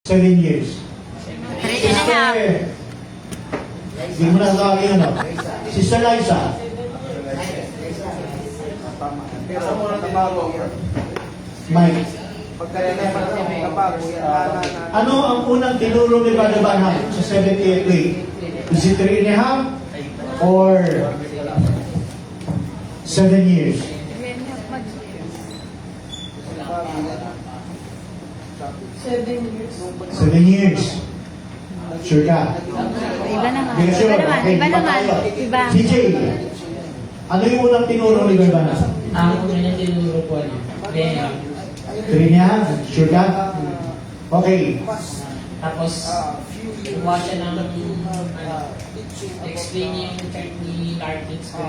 7 years. 3 and a half. Hindi mo na tawagin ano. Sister Liza. Pero nabago yan. Mike. Nabago yan. Ano ang unang tinuro ni Brother Banham sa 78 week? Is it 3 and a half or 7 years? 7 years. Sure ka? Iba naman. Hindi ka sure? Iba naman. Okay, Iba naman. tayo. Iba. CJ, ano yung unang tinuro ni Brother Banham? Ang una niya tinuro po, ano, Benham. 3 and a half? Sure ka? Okay. Tapos, kuha siya ng, explain niya yung chart ni Cartings ko.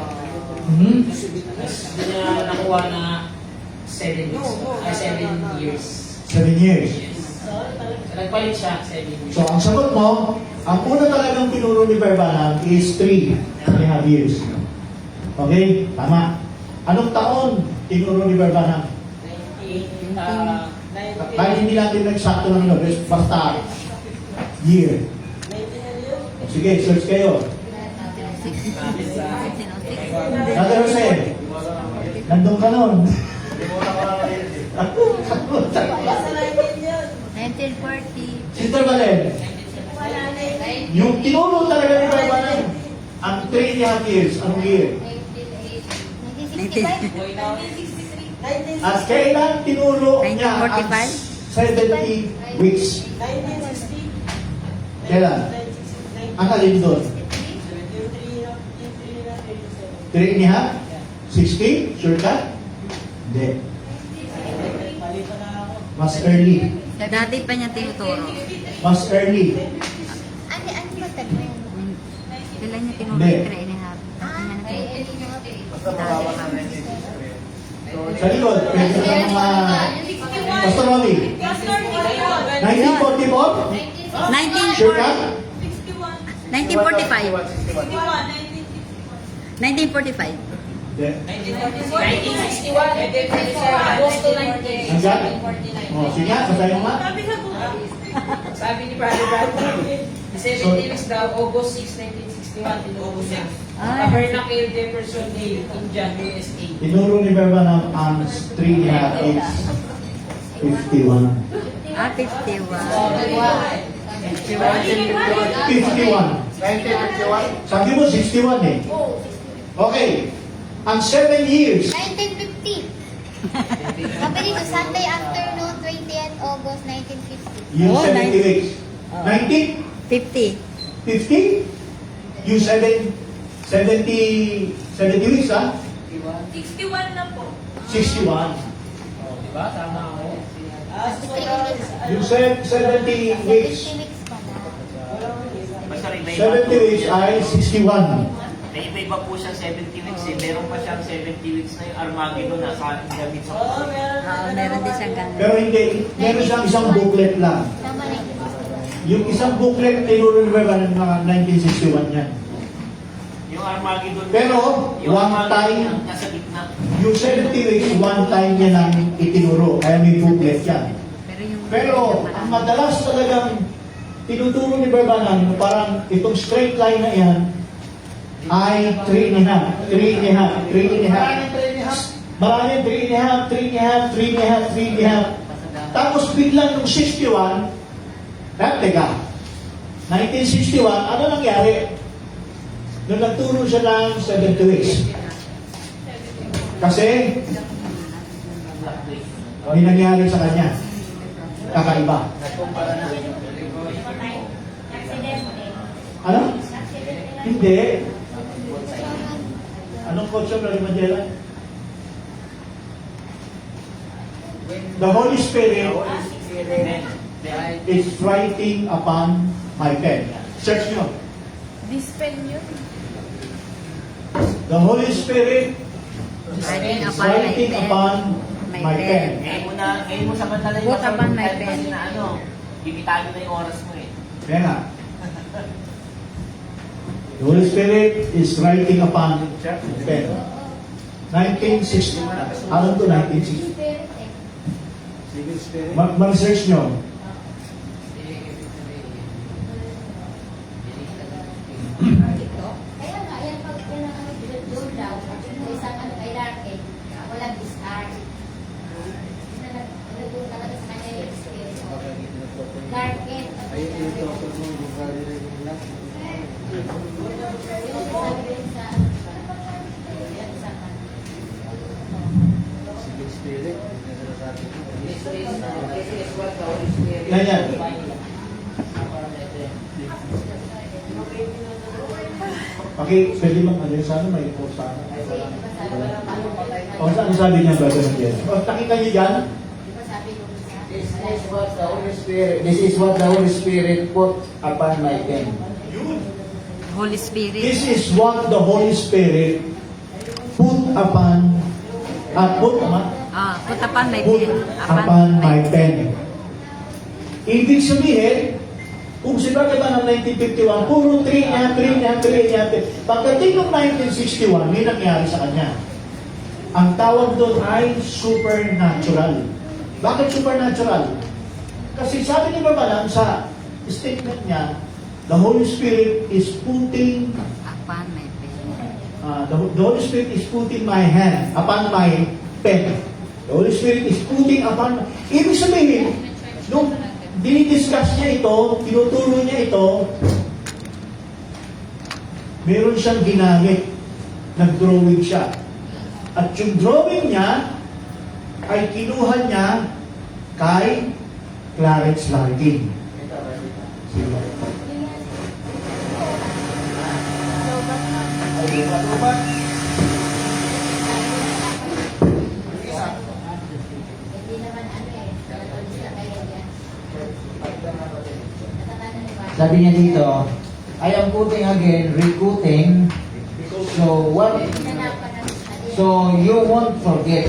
Tapos, doon niya nakuha na 7 weeks. Ay, 7 years. 7 years. Yes. So, nagpalit siya, 7 years. So, ang sagot mo, ang una talagang tinuro ni Brother Banham is 3 and a half years. Okay? Tama. Anong taon tinuro ni Brother Banham? Kahit hindi natin nagsakto ng numbers, basta year. Sige, search kayo. Brother Jose, nandun ka nun. 1940. Sister Valen, yung tinuro talaga ni Brother Banham, ang 3 and a half years, anong year? 1965. At kailan tinuro niya ang 70 weeks? 1960. Kailan? Ang alin doon? 3 and a half? 60? Sure ka? Hindi. Mas early. Dati pa niya tinuturo. Mas early. Ano ba tanong? Kailan niya tinuro Hindi. yung 3 and a half? Dati niya na Sa likod, pwede ka naman Pastor Romy, 1944? Sure ka? 1945. 1945. Hindi. 1961, Agosto 19. Hanggang? O, sige nga, basahin mo nga. Sabi ni Brother Bradley, 70 weeks daw, August 6, 1961, tinuro siya. Tabernacle Jefferson Day, Indian, USA. Tinuro ni Berbanam ang 3 and a half is 51. 51. 51. 1951. Sabi mo 61 eh. Okay. Ang 7 years, 1950. Sabi dito, Sunday afternoon, 20th August 1950. yung Oh, 70 weeks. 50. 1950? Yung 70 weeks ha? 61 na po. 61. Diba? Tama ako. Yung 70 weeks, 50 weeks pa na. Basta iba-iba 70 weeks ay 61. may iba-iba po siyang 70 weeks eh. Meron pa siyang 70 weeks na yung Armageddon na sa ating gamit sa Oo, meron din siyang ganun. Pero hindi, meron siyang isang booklet lang. Tama na yung Yung isang booklet, tinuro ni Berbanam mga 1961 yan. yung Armageddon. Pero, yung one Armageddon time, yung nasa gitna. Yung 70 weeks, one time niya lang itinuro. Kaya may booklet yan. Pero, ang madalas talagang tinuturo ni Berbanam, parang itong straight line na yan, ay 3 and a half, 3 and a half, 3 and a half. Marami, 3 and a half, 3 and a half, 3 and a half, 3 and a half. Tapos biglang nung 61, teka, 1961, ano nangyari? Nung nagturo siya ng 70 weeks. Kasi, may nangyari sa kanya. Kakaiba. Ano? Hindi. Anong kotse na Magellan? The Holy Spirit is writing upon my pen. Search nyo. Dispel nyo. The Holy Spirit Writing is upon my writing pen. upon My my pen. pen. Ngayon mo samantalay Put upon my kasi pen. na ano, bibitago na yung oras mo eh. Kaya nga. The Holy Spirit is writing upon my pen. 1960. Alam ko 1960. Mag-search nyo. isang ano, kay Larkin, walang discharge. Nandun talaga sa kanya yung experience. Larkin. Yung sabi rin sa yan, sa This is what the Holy Spirit Yan, yan. Pwede ano yun, sana may report sana. O, saan sabi niya, Brother Miguel? O, nakita niyo dyan? di ba sabi ko sa This is what the Holy Spirit, this is what the Holy Spirit put upon my pen. Holy Spirit. This is what the Holy Spirit put upon Put upon my put pen. upon my pen. Ibig sabihin, kung si Brother ba ng 1951, puro 3 niya. Pagdating ng 1961, may nangyari sa kanya. Ang tawag doon ay supernatural. Bakit supernatural? Kasi sabi ni Babalang sa statement niya, the Holy Spirit is putting Upon my pen. the Holy Spirit is putting my hand upon my pen. The Holy Spirit is putting upon... Ibig sabihin, nung dinidiscuss niya ito, tinuturo niya ito, meron siyang ginamit. Nag-drawing siya. At yung drawing niya, ay kinuha niya kay Clarence Larkin. Sige. hindi naman ano eh, talagang sila kayo yan. Natatanan ni Bart. Sabi niya dito, I am putting again, recruiting, so Hinanapan ng study. so you won't forget.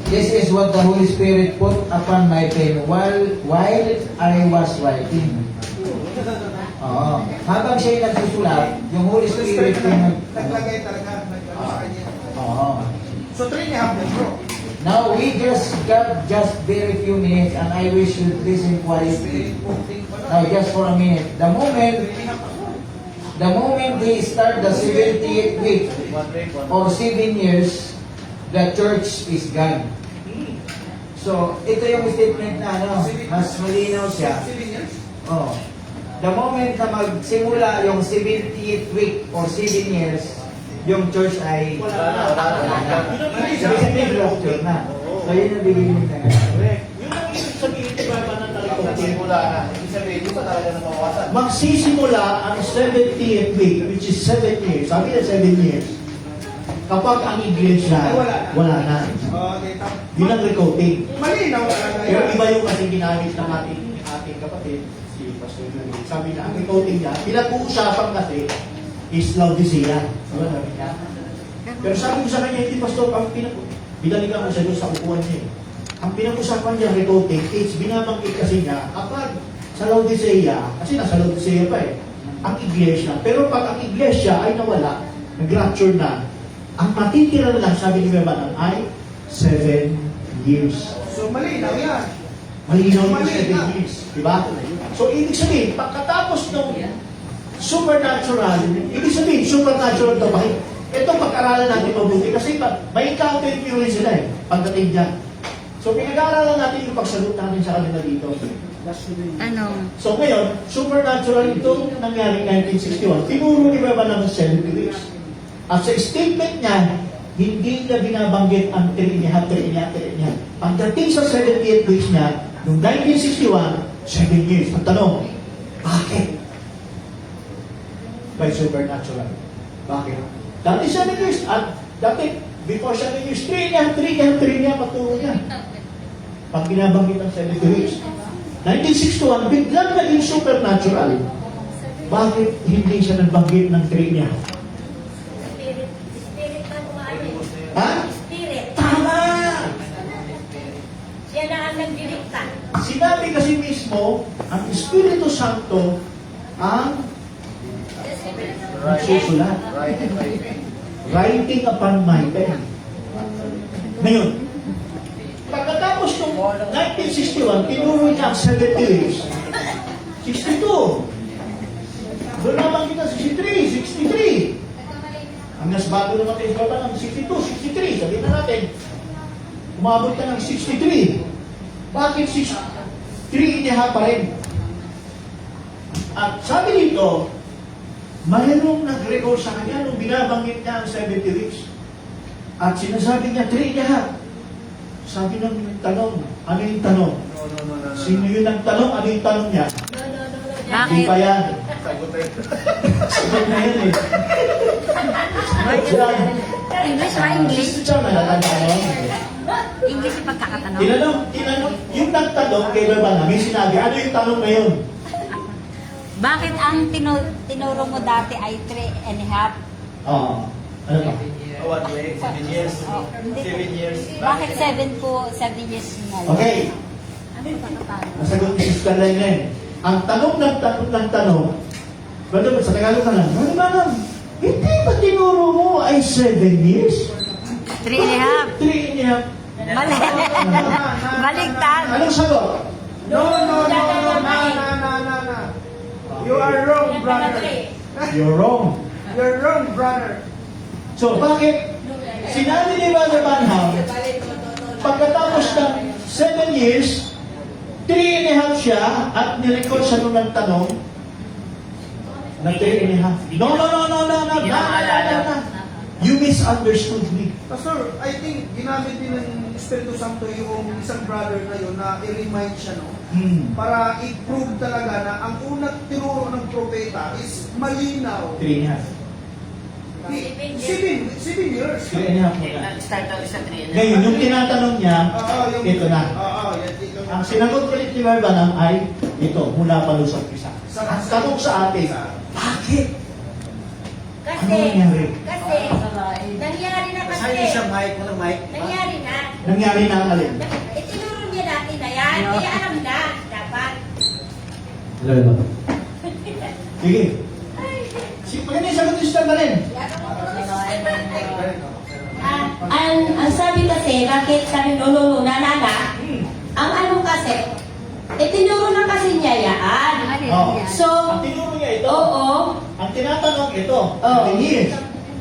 This is what the Holy Spirit put upon my pen while I was writing. Oo. Habang siya nagsusulat, yung Holy Spirit yung Naglagay talaga, nagano sa kanya. Oo. So, 3.5 minutes, bro. Now we just got just very few minutes and I wish you listen quietly. Now just for a minute. The moment they start the 78th week or 7 years, the church is gone. So, ito yung statement na ano, mas malinaw siya. 7 years? Oh. The moment na magsimula yung 70th week or 7 years, yung church ay Wala na. Ibig sabihin, rapture na. So, yun yung beginning na. Correct. Yun ang ibig sabihin ni Baba ng Nagsimula na. Ibig sabihin, di ba talaga nabawasan? magsisimula ang 70th week, which is 7 years. Sabi na 7 years. Kapag ang iglesia, wala na. Okay, Yun ang recoding. malinaw talaga Pero yan. iba yung kasi ginamit ng ating kapatid, si Pastor Yuri. Sabi na, ang recoding niya, pinag-uusapan kasi is Laodicea. Diba sabi niya? Pero sabi ko sa kanya, hindi Pastor, binalikan ko siya doon sa upuan niya eh. Ang pinag-usapan niya, recoding, it's binabanggit kasi niya, kapag sa Laodicea, kasi nasa Laodicea pa eh, ang iglesia. Pero pag ang iglesia ay nawala, nag-rapture na, ang matitira na lang, sabi ni Bebanan, ay 7 years. So, malinaw yan. Malinaw yung 7 years. Diba? So, ibig sabihin, pagkatapos ng supernatural, ibig sabihin, supernatural to ba? Ito, pag-aralan natin mabuti kasi may encounter theory sila eh, pagdating dyan. So, pinag-aaralan natin yung pagsalut natin sa kanila dito. Ano? So, ngayon, supernatural itong nangyari 1961. Tinuro ni Baba ng 70 weeks. At sa statement niya, hindi niya binabanggit ang Trinidad. Pagdating sa 78 weeks niya, noong 1961, 7 years. Ang tanong, bakit? By supernatural. Bakit? Dati 7 years. At dati, before 7 years, 3 niya, paturo niya. Pag binabanggit ang 70 weeks. 1961, biglang naging supernatural. Bakit hindi siya nagbanggit ng 3 niya? Spirit na kumain. Ha? Spirit. Tama! Siya na ang nagdirikta. Sinabi kasi mismo, ang Espiritu Santo ang nagsusulat. Writing upon my pen. Ngayon, pagkatapos ng 1961, tinuro niya ang 70 weeks. 62. Doon naman kita 63, 63. Ang mas bago naman kayo baba ng 62, 63, sabihin na natin. Umabot ka ng 63. Bakit 3.5 pa rin? At sabi dito, mayroong nag-record sa kanya nung binabanggit niya ang 70 weeks. At sinasabi niya 3.5. Sabi ng tanong, ano yung tanong? Sino yun ang tanong? Ano yung tanong niya? Hindi Bakit? pa yan. Sagot tayo. Sagot na yan eh. English ba? English? Siya na natanong. English yung pagkakatanong. Tinanong, yung nagtanong kay Baba may sinabi, ano yung tanong na yun? Bakit ang tinuro mo dati ay 3.5? Oo. Ano ba? What way? 7 years. Oh, hindi. 7 years. Bakit 7 po, 7 years na yun? Okay. Ano yung pagkakatanong? Nasagot ni Sister Lainay. Ang tanong ng tanong, brother, sa Tagalog ka lang, Manang, hindi ba tinuro mo ay 7 years? 3.5. 3.5. Mali. Baligtad. Anong sagot? No. You are wrong, brother. You're wrong. You're wrong, brother. So, bakit? Sinabi ni Brother Banham, pagkatapos ng 7 years, 3.5 siya, at nirecord sa nung tanong, na 3.5. No. You misunderstood me. Pastor, I think ginamit din ng Espiritu Santo yung isang brother na yun na i-remind siya, no? Para i-prove talaga na ang unang tinuro ng propeta is malinaw. 3.5. 7 years. 3.5 muna. Nag-start daw sa 3. Ngayon, yung tinatanong niya, ito na. Ito na. Ang sinagot ulit ni Brother Banham ay, ito, mula pa doon sa umpisa. Ang tanong sa atin, bakit? Kasi, Ano nangyari? nangyari na kasi. mic mo na mic. Nangyari na. Nangyari na ang alin? Itinuro niya dati na yan. Kaya alam na, dapat. Sige. Pwede sagot ni Sister Malen. Ang sabi kasi, bakit sabi no, na, ang ano kasi, itinuro na kasi niya yan. Oh. So, Ang tinuro niya ito. oo, Ang tinatanong ito. Oh. 7 years.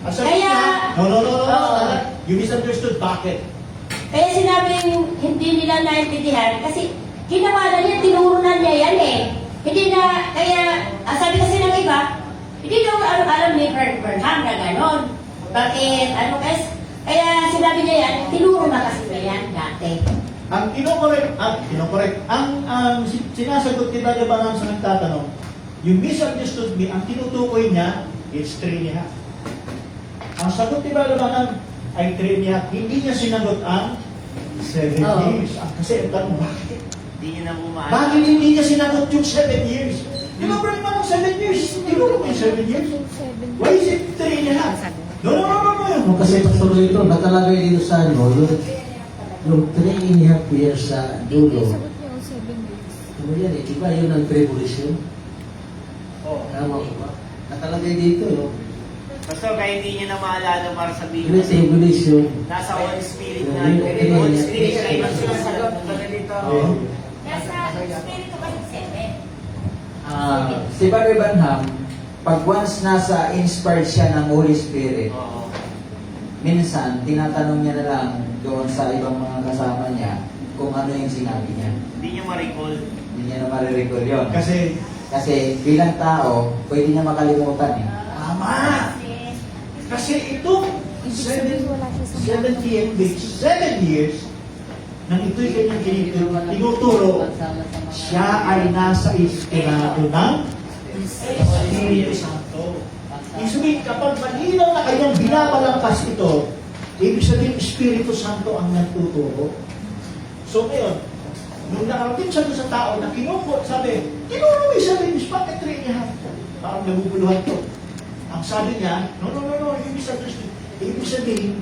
Ang sabi Kaya- niya, no. Oo. You misunderstood. Bakit? kaya sinabing hindi nila naintindihan kasi ginawa na niya, tinuro na niya yan eh. Hindi na, kaya, sabi kasi ng iba, hindi daw alam ni Bernham na gano'n. Bakit, kaya sinabi niya yan, tinuro na kasi niya yan dati. Ang kinokorek, ang sinasagot ni Brother Banham sa nagtatanong, you misunderstood me, ang tinutukoy niya, it's 3.5. Ang sagot ni Brother Banham ay 3.5. Hindi niya sinagot ang 7 Oo. years. Kasi ang tanong, bakit? Hindi niya na bumaan. Bakit hindi niya sinagot yung 7 years? Di ba Brother Banham 7 years? Tinuro mo yung 7 years? Why is it 3.5? No. Kasi patuloy ito, nakalagay dito sa ano, yung 3.5 years sa dulo. Ano yan eh, diba yun ang tribulation? Tama ko ba? Nakalagay dito, no? Basta kaya hindi niya na maalala para sabihin Great kasi tribulation. nasa Holy Spirit na yung Holy Spirit na yung nagsasagot. Nasa Espiritu kasi 7. Si Brother Banham, pag once nasa inspired siya ng Holy Spirit, Oo. minsan, tinatanong niya na lang doon sa ibang mga kasama niya kung ano yung sinabi niya. Hindi niya ma-recall. Hindi niya na marirecall yun. Kasi, Kasi bilang tao, pwede niya makalimutan eh. tama! Kasi itong 78 weeks, 7 years, nang ito'y kanyang tinuturo, siya ay nasa istirato ng Espiritu Santo. Ibig sabihin, kapag malinaw na kanyang binabalangkas ito, ibig sabihin, Espiritu Santo ang nagtuturo. So ngayon, nung nakarating siya doon sa tao na kinukot, sabi, tinuro mo isa rin, bakit 3.5? Parang nabubuluhan to. Ang sabi niya, no, yung misunderstood. Ibig sabihin,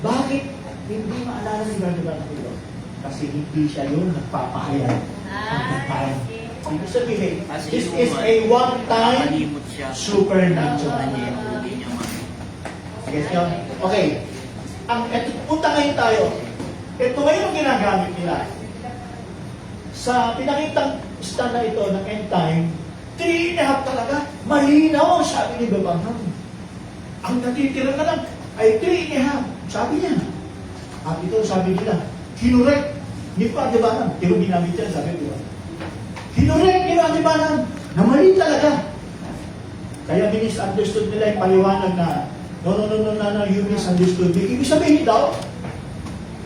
bakit hindi maalala ni Brother Banham ito? Kasi hindi siya yun nagpapahayag. Ibig sabihin, Kasi this yung is a one-time nakalimot siya. supernatural. Hindi niya ma- Guess nyo? Okay. Punta ngayon tayo. Ito ngayon ang ginagamit nila. Sa pinakitang stand na ito ng end time, 3.5 talaga. Malinaw ang sabi ni Banham. Ang natitira na lang, ay 3.5. Sabi niya. At ito sabi nila, kinurek ni Padre Banam. Pero ginamit yan, sabi ko. Kinurek ni Padre Banam na mali talaga. Kaya misunderstood nila yung paliwanag na no, you misunderstood me. Ibig sabihin daw,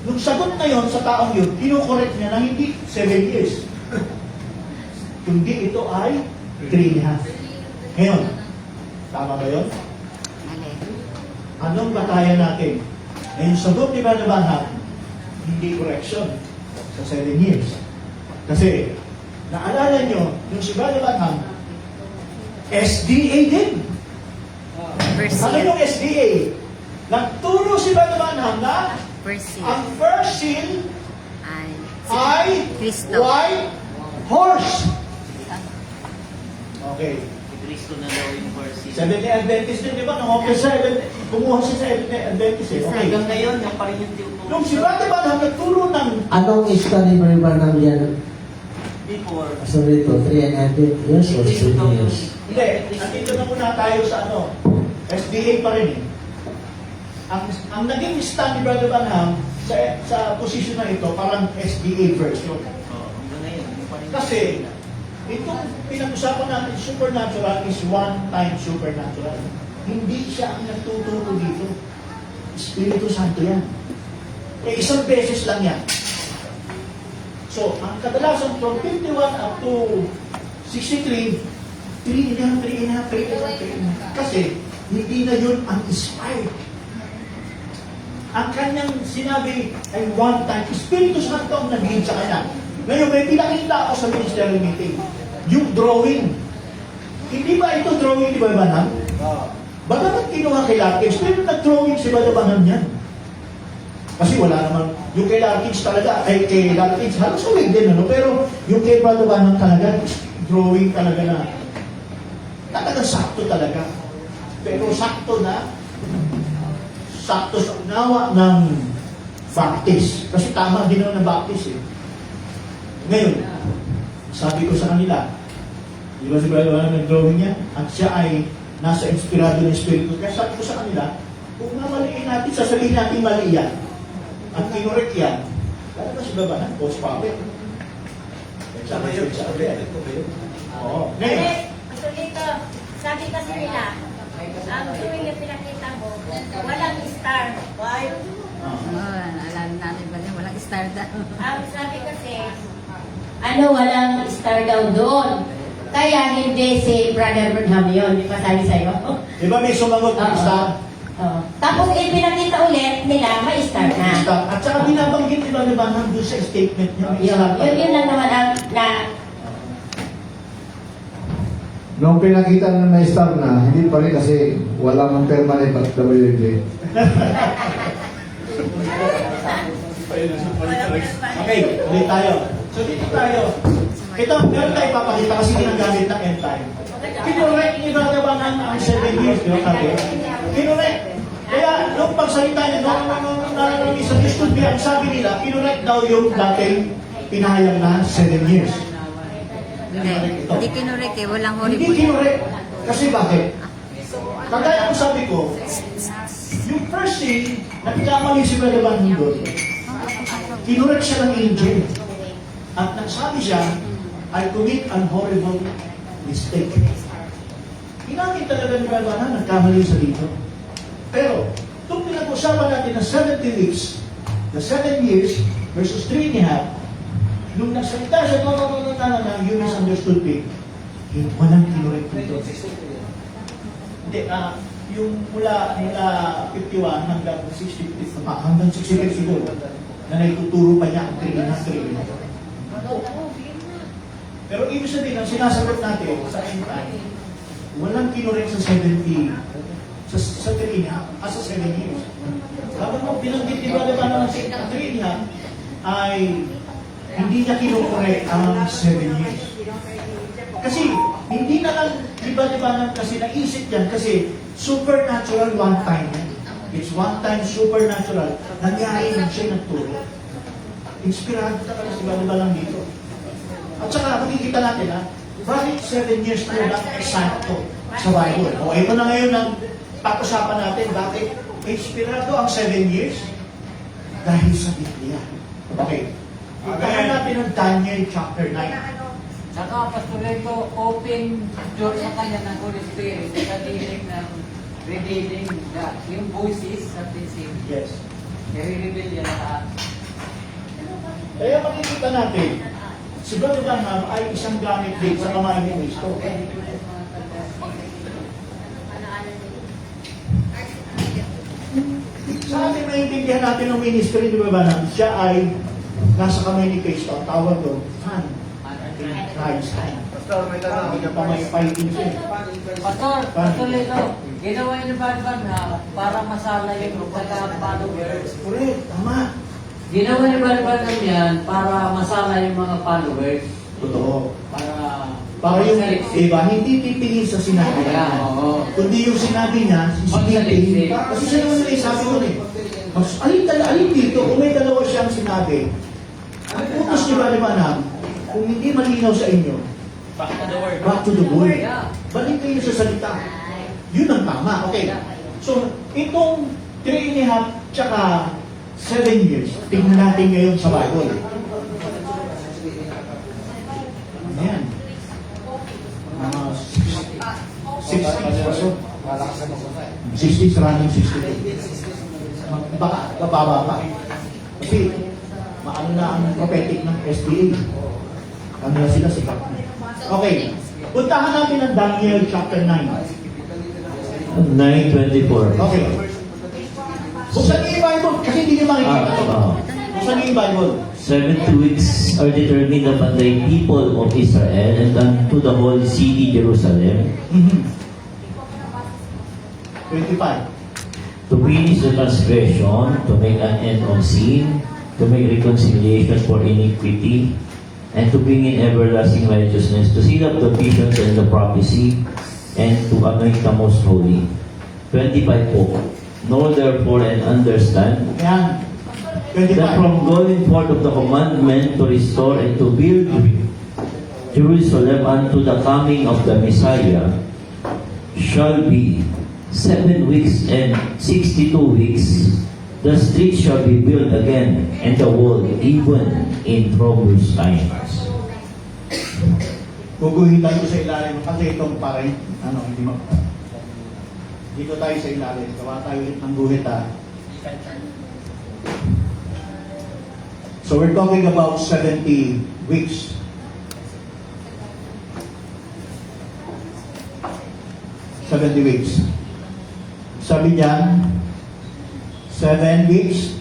nung sagot na yon sa taong yun, kinukorek niya na hindi 7 years. Kundi ito ay 3.5. Ngayon, tama ba yun? Mali. Anong batayan natin? Na yung sagot ni Brother Banham, hindi correction sa 7 years. Kasi, naalala nyo, yung si Brother Banham, SDA din. First Ano year. yung SDA? Nagturo si Brother Banham na First year. ang first seal ay Cristo. white horse. Okay. Si Cristo na daw yung first seed. Seventh-day Adventist din, di ba? Nung okay sa kumuha siya sa Seventh-day Adventist. Eh. Okay. Hanggang ngayon, yung pa rin yung tinuturo. Nung si Brother Banham nagturo ng Anong study Brother Branham yan? Before, Sorry to, 3.5 years or 7 years? Hindi, nandito na muna tayo sa SDA pa rin eh. Ang naging stand ni Brother Banham sa posisyon na ito, parang SDA version. hanggang ngayon, yung pa rin. Kasi, itong pinag-usapan natin, supernatural is one-time supernatural. Hindi siya ang nagtuturo dito. Espiritu Santo yan. Eh, isang beses lang yan. So, ang kadalasan from 51 up to 63, 3.5. Kasi, hindi na yun ang inspired. Ang kanyang sinabi ay one time, Espiritu Santo ang naging sa kanya. Ngayon, may pinakita ako sa ministerial meeting. Yung drawing. Hindi ba ito drawing ni Banham? Bagamat kinuha kay Larkins, pero nag-drawing si Banham niyan. Kasi wala naman, yung kay Larkins talaga, ay kay Larkins, halos uwig din, pero yung kay Banham talaga, drawing talaga na, talaga sakto talaga. Pero sakto sa unawa ng Baptist. Kasi tama din naman ng Baptist eh. Ngayon, sabi ko sa kanila, di ba si Brother Banham nag-drawing niya? At siya ay nasa inspirado ng Espiritu. Kaya sabi ko sa kanila, kung mamaliin natin, sasabihin natin mali yan. At kinorek yan, kaya ba si Brother Banham? Post puppet. Sabi yun, sabi. Oo. Ngayon, Ito dito, sabi kasi nila, ang tuwing yung pinakita mo, walang star. Why? Alam natin ba walang star daw. Ang sabi kasi, walang star daw doon. Kaya hindi si Brother Branham yun, di ba sabi sa'yo? di ba may sumagot ng star? Tapos pinakita ulit nila, may star na. At saka binabanggit ni Brother Banham doon sa statement niya. may Yun, star. yun lang naman ang Nung pinakita na may star na, hindi pa rin kasi wala mong permanent at WJ. Okay, ulit tayo. So dito tayo. Ito, meron tayo papakita kasi ginagamit ng end time. Kinorek ni Brother Banham ang 7 years, di ba sabi? Kinorek. Kaya, nung pagsalita niya, nung isang student, ang sabi nila, kinorek daw yung dating pinahayang na 7 years. Hindi kinurek eh. Walang holy Hindi bull. kinorek. Kasi bakit? Kagaya ko sabi ko, yung first thing, nagkamali si Brother Banham doon. Kinorek siya ng angel. At nagsabi siya, I commit an horrible mistake. Ginamit talaga ni Brother Banham, nagkamali sa dito. Pero, itong pinag-usapan natin na 70 weeks, the 7 years versus 3.5, nung nagsalita siya, you misunderstood me, walang kinorek dito. Hindi, yung mula 51 hanggang 60, hanggang 60 siguro, na naituturo pa niya ang 3.5. Pero ibig sabihin, ang sinasagot natin sa end time, walang kinorek sa 70, sa 3.5, sa 7 years. Habang mo binanggit ni Brother Banham ng 3.5, ay hindi niya kinukorek ang 7 years. Kasi, hindi na lang, di ba kasi naisip yan, kasi supernatural one time yan. It's one time supernatural. Nangyari nang siya nagturo. Inspirado talaga si Balibalang dito. At saka, makikita natin bakit 7 years na lang eksakto sa Bible? O ito na ngayon ang pag-usapan natin, bakit inspirado ang 7 years? Dahil sa Biblia. Okay. Puntahan natin ang Daniel chapter 9. Saka Pastorito, open door sa kanya ng Holy Spirit sa dinig ng revealing yung voices at the Yes. i-reveal yan lahat. Kaya makikita natin, si Brother Branham ay isang gamit din sa kamay ni Kristo. Sa ating maintindihan natin ng ministry, di ba ba, siya ay nasa kamay ni Kristo. Ang tawag doon, hand in Christ's hand. Pastor, may tanong. Hindi ka pa may fighting siya. Pastorito, ginawa niyo ba na para masala yung taga-followers? Correct, tama. Ginawa niyo ba yan para masala yung mga followers? Totoo. Para Para yung iba, hindi titingin sa sinabi niya. Oo. Kundi yung sinabi niya, sisipin. Kasi siya naman nila sabi ko eh. Mas, alin dito, kung may dalawa siyang sinabi, ang utos ni Brother Branham, kung hindi malinaw sa inyo, Back to the word. back to the word. Yeah. Balik kayo sa salita. Yun ang tama. Okay. So, itong 3.5 tsaka 7 years, tingnan natin ngayon sa Bible. Ayan. 60s or so. 60s running 62. Baka bababa pa. Kasi maano na ang prophetic ng SDA. Ano na sila sikat. Okay. Puntahan natin ang Daniel chapter 9. 9:24. Okay. Buksan niyo yung Bible kasi hindi niyo makikita ito. Buksan niyo yung Bible. 70 weeks are determined upon the people of Israel and unto the whole city Jerusalem 25. to finish the transgression, to make an end of sin, to make reconciliation for iniquity, and to bring in everlasting righteousness, to seal up the visions and the prophecy, and to anoint the most holy. 25 po. Know therefore and understand Ayan. that 25. from going forth of the commandment to restore and to build Jerusalem unto the coming of the Messiah shall be 7 weeks and 62 weeks. The street shall be built again, and the wall even in troublous times. Guguhin tayo sa ilalim kasi itong parang hindi mo. Dito tayo sa ilalim. Gawa tayo ulit ng guhit So we're talking about 70 weeks. Weeks. Sabi niyan, 7 weeks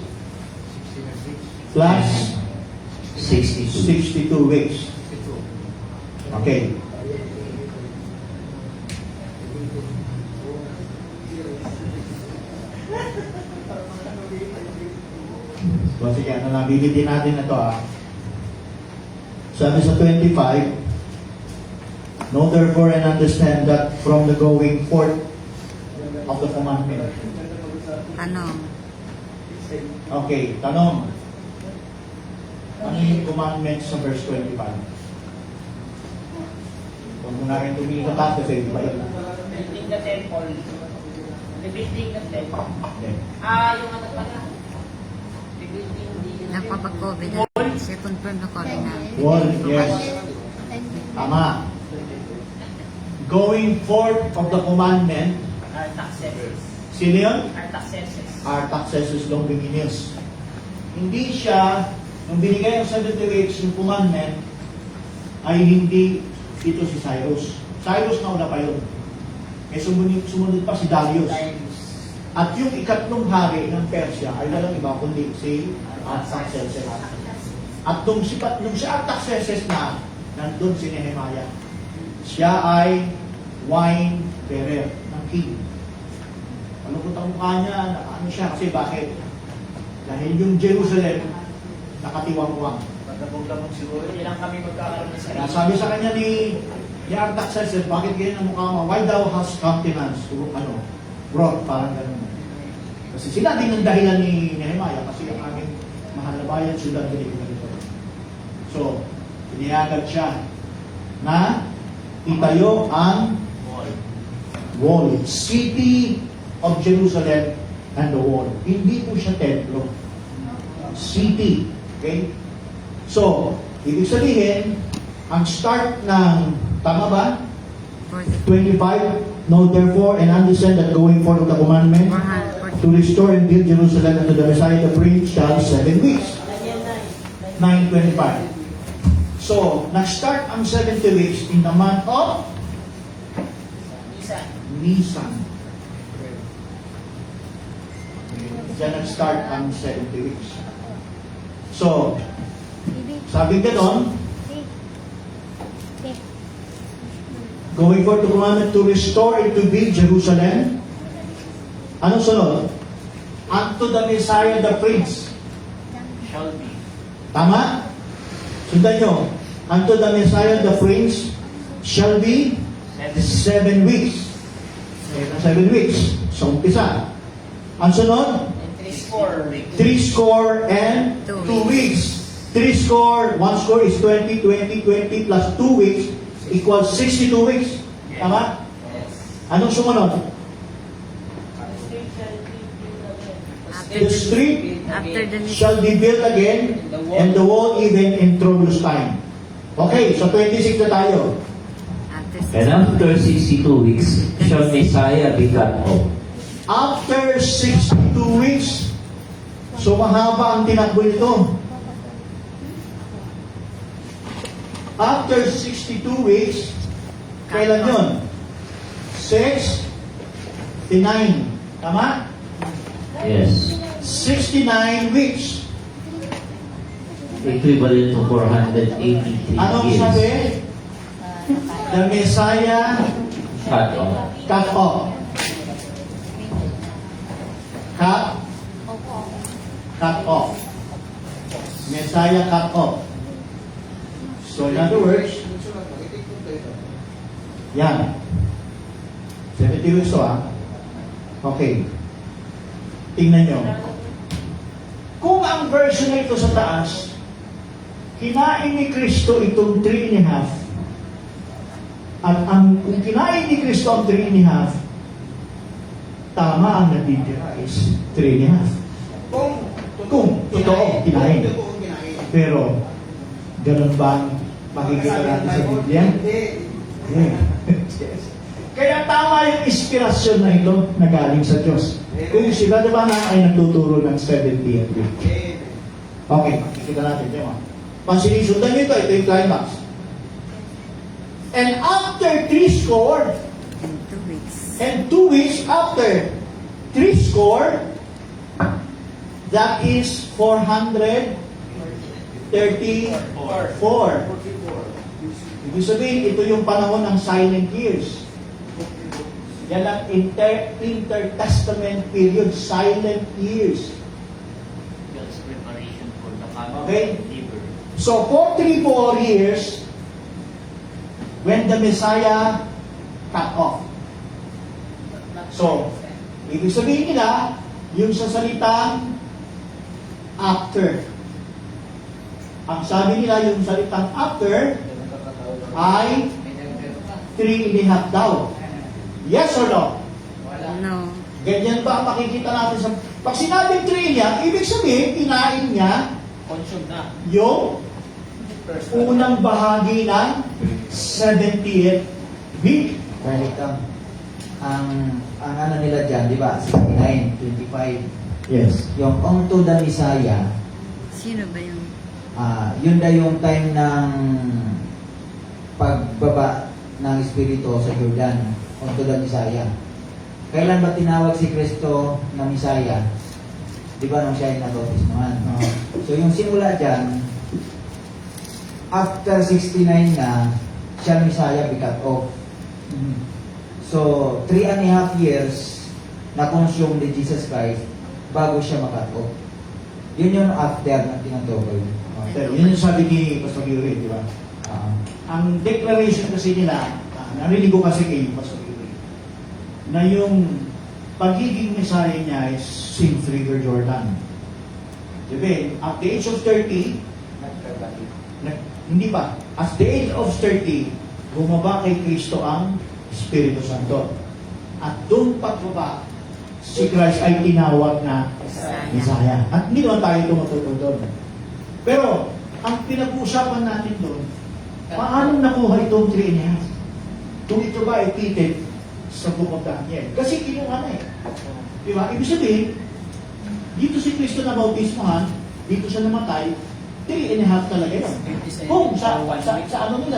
plus 62 weeks. Okay. So, sige, nabibitin natin na ito Sabi sa 25, know therefore and understand that from the going forth of the commandment. Ano? Okay, tanong. Ano yung commandment sa verse 25? Huwag mo na rin tumingin sa taas kasi iba yun. Building the temple. Rebuilding the temple. Okay. Yung ano pala? Rebuilding the Napapag-COVID na. Kasi confirm na calling namin. Wall, yes. Tama. Going forth of the commandment, Artaxerxes. sino yun? Artaxerxes. Artaxerxes Longinus. Hindi siya, nung binigay ang 70 weeks yung commandment, ay hindi ito si Cyrus. Cyrus na una pa yun. Eh sumunod pa si Darius. At yung ikatlong hari ng Persia ay walang iba kundi si Artaxerxes. At nung si Artaxerxes na, nandun si Nehemiah. Siya ay wine bearer ng king. Malungkot ang mukha niya, ano siya, kasi bakit? Dahil yung Jerusalem, nakatiwang-wang. Pagkabog-labog siguro, hindi lang kami magkakaroon ng Kaya sarili. sabi sa kanya ni Artaxerxes, bakit ganyan ang mukha mo? Why thou hast countenance? Brought, parang ganun. Kasi sinabi ng dahilan ni Nehemiah, kasi ang aming mahal na bayan, syudad ganito. So, iniagad siya na itayo ang wall, city of Jerusalem and the wall. Hindi po siya templo. City. Okay? So, ibig sabihin, ang start ng, tama ba? 25, know therefore and understand that going forth of the commandment to restore and build Jerusalem unto the Messiah the Prince shall 7 weeks. 9:25. So, nag-start ang 70 weeks in the month of Nisan. Diyan nag-start ang 70 weeks. So, sabi ganon, going forth to commandment to restore and to build Jerusalem. Anong sunod? Unto the Messiah the Prince. Shall be. Tama? Sundan nyo. Unto the Messiah the Prince shall be 7 weeks. Okay, 7 weeks. So, umpisa. Ang sunod? And 3 3 and 2 weeks. 3 score, 1 score is 20, 20, 20 plus 2 weeks equals 62 weeks. Tama? Anong sumunod? The street shall be built again and the wall even in troublous time. Okay, so 26 na tayo. And after 62 weeks shall Messiah be cut off. After 62 weeks, so mahaba ang tinakbo nito. After 62 weeks, kailan yun? 6, 9. Tama? Yes. 69 weeks. Equivalent to 483 Anong years. sabi? The Messiah Cut off. cut off. Cut off. Messiah cut off. So in other words, yan. 70 weeks to Okay. Tingnan nyo. Kung ang version na ito sa taas, kinain ni Kristo itong 3 and a half, at kung kinain ni Kristo ang 3 and a half, tama ang natitira is 3 and a half. Kung totoo, kinain. Pero, ganun ba ang makikita natin sa Biblia? Yeah. Kaya tama yung inspirasyon na ito na galing sa Diyos. Kung sila naman ay nagtuturo ng 70 and week. Okay, makikita natin. Diba? Pansinisundan nyo ito yung climax. And after 3 score, and 2 weeks after 3 score, that is 434. Ibig sabihin, ito yung panahon ng silent years. Yan ang intertestament period, silent years. God's preparation for the coming Okay. believer. So, 434 years when the Messiah cut off. So, ibig sabihin nila, yung sa salitang after. Ang sabi nila, yung salitang after ay 3 and a half daw. Yes or no? No. Ganyan ba ang makikita natin sa... Pag sinabing 3 niya, ibig sabihin, kinain niya Consume na. yung unang bahagi ng 70th week. Balik ang ano nila dyan, di ba? 69, 25. Yes. Yung onto the Messiah, Sino ba yung... yun na yung time ng pagbaba ng Espiritu sa Jordan, onto the Messiah. Kailan ba tinawag si Kristo na Messiah? Di ba nung siya ay nabautismohan? So yung simula dyan, after 69 na, siya Messiah be cut off. So, 3 and a half years na consume ni Jesus Christ bago siya makat off. Yun yung after na tinatukoy. Yun yung sabi ni Pastor Yuri, di ba? Ang declaration kasi nila, narinig ko kasi kay Pastor Yuri, na yung pagiging Messiah niya is since River Jordan. Diba? At the age of 30, hindi pa. At the age of 30, bumaba kay Kristo ang Espiritu Santo. At doon pagbaba si Christ ay tinawag na Messiah. At hindi naman tayo tumutulong doon. Pero, ang pinag-uusapan natin doon, paano nakuha itong 3.5? Kung ito ba ay tited sa Book of Daniel. Kasi kinuha na eh. Di ba? Ibig sabihin, dito si Kristo na bautismohan, dito siya namatay, 3.5 talaga yun. Kung sa ano nila,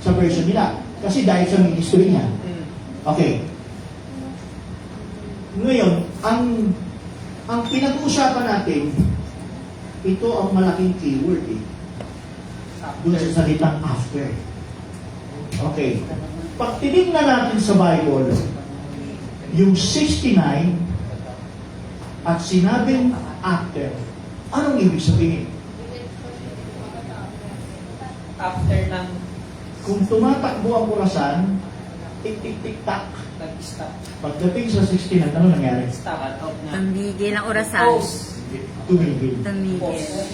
sa version nila. Kasi dahil sa ministry niya. Okay. Ngayon, ang pinag-uusapan natin, ito ang malaking keyword eh. Doon sa salitang after. Okay. Pag tinignan natin sa Bible, yung 69 at sinabing after, anong ibig sabihin? After ng Kung tumatakbo ang orasan, tik-tik-tik-tak. nag-stop. Pagdating sa 69, ano nangyari? Stop. Cut off na. Tumigil ang orasan. Pause. Tumigil. Tumigil. Pause.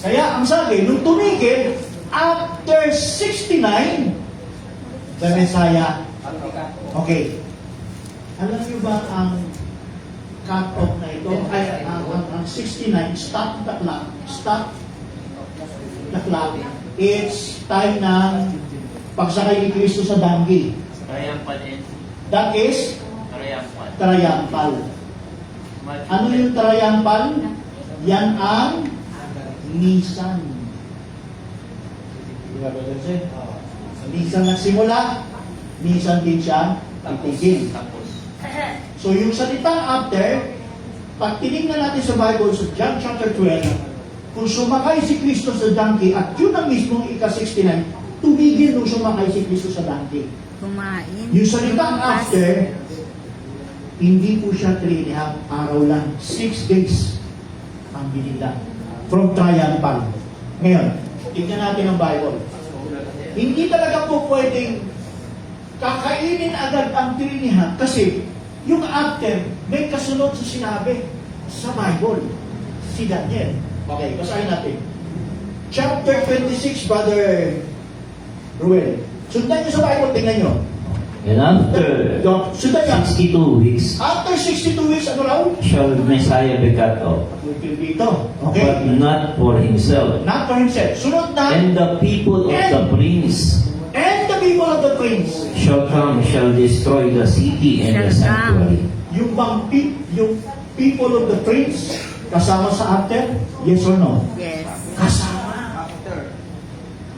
Kaya ang sabi, nung tumigil, after 69, the Messiah. Okay. Alam niyo ba ang cut-off na ito? Ay, ang 69, stop the clock. Stop the clock. It's time ng pagsakay ni Kristo sa danggi. Triumphal end. That is Triumphal. triumphal. Ano yung triumphal? Yan ang Nisan. Nisan nagsimula, Nisan din siya itigil. Tapos. So yung salitang after, pag tinignan natin sa Bible sa John chapter 12, kung sumakay si Kristo sa donkey at yun ang mismong ika-69, tumigil nung sumakay si Kristo sa donkey. Kumain. Yung salitang after, hindi po siya 3.5 araw lang. 6 days ang binilang. From triumphal. Ngayon, tignan natin ang Bible. Hindi talaga po pwedeng kakainin agad ang 3.5 kasi yung after, may kasunod sa sinabi sa Bible. Si Daniel. Okay, basahin natin. Chapter 26, Brother Ruel. Sundan nyo sa Bible, tingnan nyo. And after Sundan nyo. 62 weeks After 62 weeks, ano raw? shall Messiah be cut off, Dito. but Okay. not for himself. Not for himself. Sunod na. And the people of the prince And the people of the prince. shall come, shall destroy the city and the sanctuary. Yung people of the prince, kasama sa after? Yes or no? Yes. Kasama.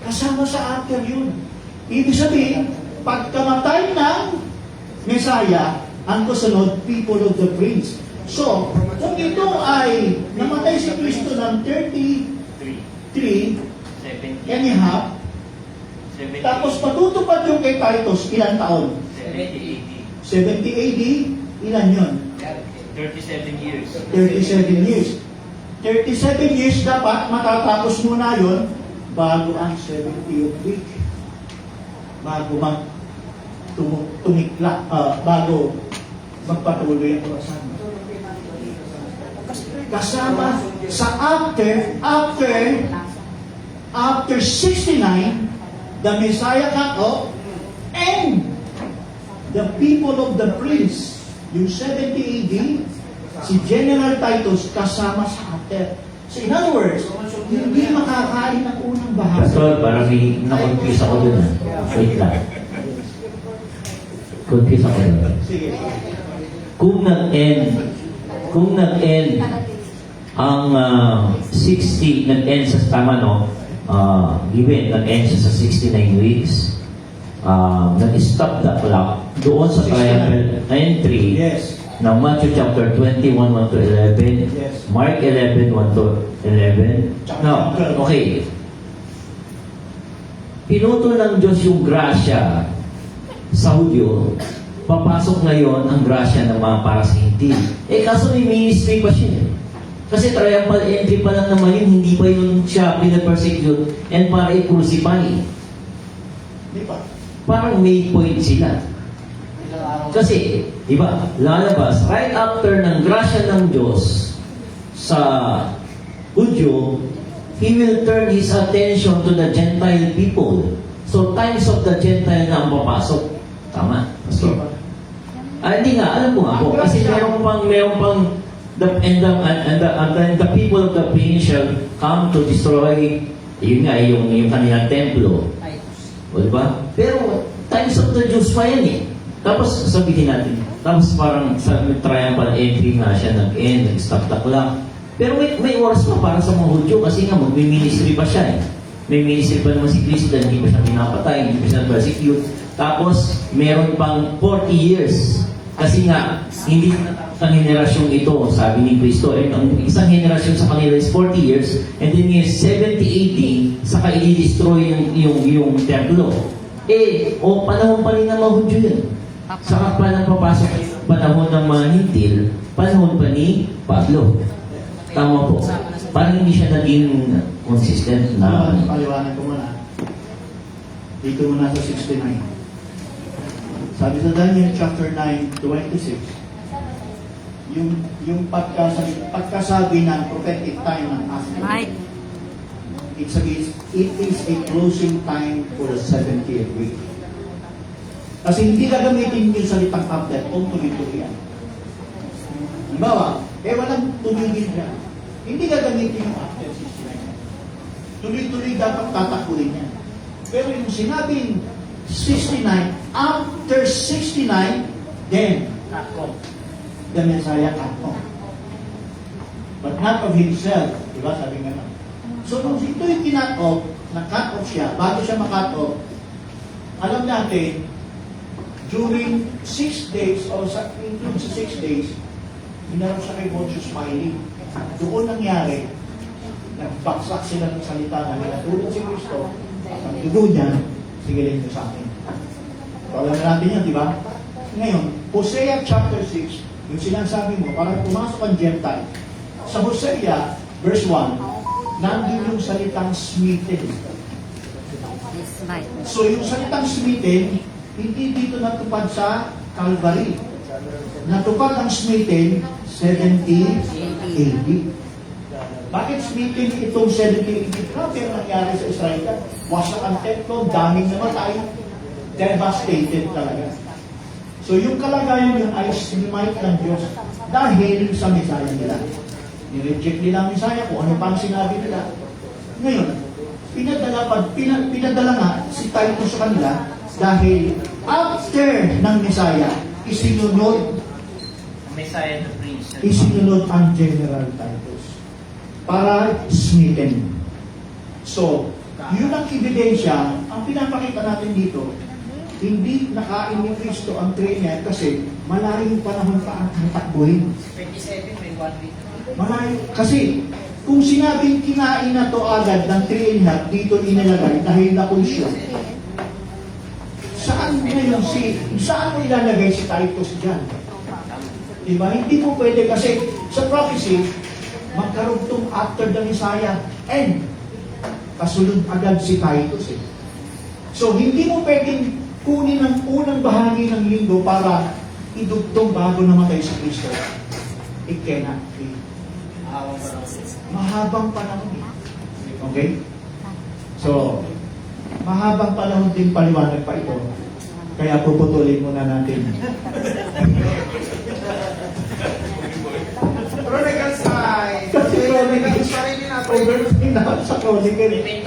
Kasama sa after yun. Ibig sabihin, pagkamatay ng Messiah, ang kasunod, people of the prince. So, kung ito ay namatay si Kristo ng 33 and a half, tapos patutupad yung kay Titus, ilang taon? 70 AD, ilan yun? 37 years. 37 years. 37 years dapat matatapos muna yon bago ang 70th week. Bago tumikla, bago magpatuloy ang orasan. Kasama sa after 69, the Messiah cut off, and the people of the prince, yung 70 AD, si General Titus kasama sa after. So in other words, hindi makakain ng unang bahagi. Pastor, parang may na-confuse ako dun. Wait lang. Confuse ako dun. Sige. Kung nag-end ang 60, nag-end sa tama, no? Given, nag-end siya sa 69 weeks, nag-stop the clock doon sa triumphal entry Yes. ng Matthew chapter 21, 1 to 11, Yes. Mark 11, 1 to 11. Now, okay. Pinutol ng Diyos yung grasya sa Hudyo, papasok ngayon ang grasya ng mga para sa hindi. Kaso may ministry pa siya. Kasi triumphal entry pa lang naman yun, hindi pa yun siya pinapersecute and para i-crucify. Di ba? Parang may point sila. Kasi, di ba, lalabas, right after ng grasya ng Diyos sa Hudyo, He will turn His attention to the Gentile people. So, times of the Gentile na ang papasok. Tama? Pastor? Hindi nga, alam ko nga po. Kasi meron pang, the people of the plain shall come to destroy, yun nga, yung kanilang templo. O diba? Pero, times of the Jews pa yan eh. Tapos, sabihin natin, tapos parang sa triumphal entry na siya nag-end, nag-stop the clock. Pero may oras pa para sa mga Hudyo kasi nga magmi-ministry pa siya eh. May ministry pa naman si Cristo dahil hindi pa siya pinapatay, hindi pa siya persecute. Tapos, meron pang 40 years. Kasi nga, hindi ang henerasyon ito, sabi ni Cristo, ang isang henerasyon sa kanila is 40 years, and then years 70, 80, saka i-destroy yung templo. Panahon pa rin ng mga Hudyo yun. Saka pa nang papasok yung panahon ng mga hintil, panahon pa ni Pablo. Tama po. Parang hindi siya naging consistent na... Paliwanag ko muna. Dito muna sa 69. Sabi sa Daniel chapter 9, 26, yung pagkasabi ng prophetic time ng Aslan, Right. it is a closing time for the 70th week. Kasi hindi gagamitin yung salitang update kung tuloy-tuloy yan. Halimbawa, walang tumigil yan. Hindi gagamitin yung after 69. Tuloy-tuloy dapat tatakbuhin yan. Pero yung sinabing 69, after 69, then, the Messiah cut off. But not of himself. Diba? Sabi nga lang. So, nung ito'y kinat off, na-cut off siya, bago siya ma-cut off, alam natin, during 6 days, o sa 6 days, hinarap siya kay Pontius Pilate. Doon nangyari, nagbaksak sila ng salita na natulog si Kristo, at ang dugo niya, sigilin niyo sa akin. So, alam na natin yan, di ba? Ngayon, Hosea chapter 6, yung sinasabi mo, parang pumasok ang Gentile. Sa Hosea, verse 1, nandun yung salitang smitten. Yes, right. So, yung salitang smitten, hindi dito natupad sa Calvary. Natupad ang smitten 70 AD. Bakit smitten itong 70 AD? Grabe ang nangyari sa Israel. Wasak ang templo, daming namatay, devastated talaga. So yung kalagayan yun ay smite ng Diyos dahil sa Messiah nila. Nireject nila ang Messiah kung ano pang sinabi nila. Ngayon, pinadala nga si Titus sa kanila dahil after ng Messiah, isinunod Messiah the Prince. isinunod ang General Titus para smitten. So, yun ang ebidensya, ang pinapakita natin dito, hindi nakain ni Kristo ang train niya kasi malayong panahon pa ang tatakbuhin. 27, may 1 week. Malayo. Kasi, kung sinabing kinain na to agad ng 3.5, dito inilagay dahil na-consume. Saan mo ilalagay si Titus dyan? Diba? Hindi mo pwede kasi sa prophecy, magkarugtong after the Messiah and kasunod agad si Titus eh. So, hindi mo pwedeng kunin ang unang bahagi ng linggo para idugtong bago namatay si Kristo. It cannot be. Mahabang panahon eh. Okay? So, mahabang panahon din paliwanag pa ito. Kaya puputulin muna natin. Chronicles 5. Kasi Chronicles, Sarili natin. overlooking na sa Chronicles.